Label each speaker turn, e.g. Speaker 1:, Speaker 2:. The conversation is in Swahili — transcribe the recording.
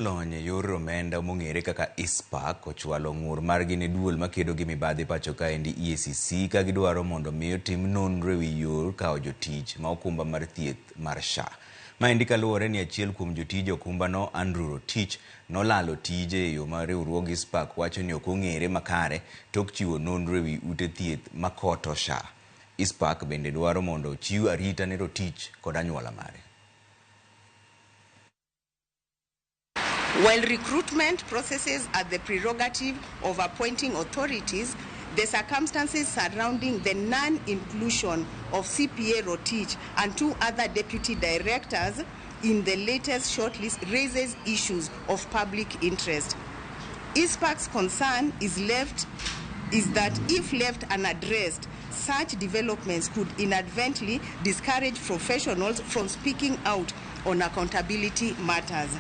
Speaker 1: Lonye yor omenda mong'ere kaka ICPAK ochwalo ng'ur margi ne duol makedo gi mibadhi pacho kaendi EACC ka gidwaro mondo miyo tim nonro ewi yor kawo jotich ma okumba mar thieth mar SHA. Maendi kaluwore ni achiel kuom jotij okumbano, Andrew Rotich, nolalo tije e yo ma riwruog ICPAK wacho ni ok ong'ere makare tok chiwo nonro ewi ute thieth makoto SHA. ICPAK bende dwaro mondo chiw arita ne Rotich kod anyuola mare.
Speaker 2: While recruitment processes are the prerogative of appointing authorities, the circumstances surrounding the non-inclusion of CPA Rotich and two other deputy directors in the latest shortlist raises issues of public interest. ICPAK's concern is that if left unaddressed, such developments could inadvertently discourage professionals from speaking out on accountability matters.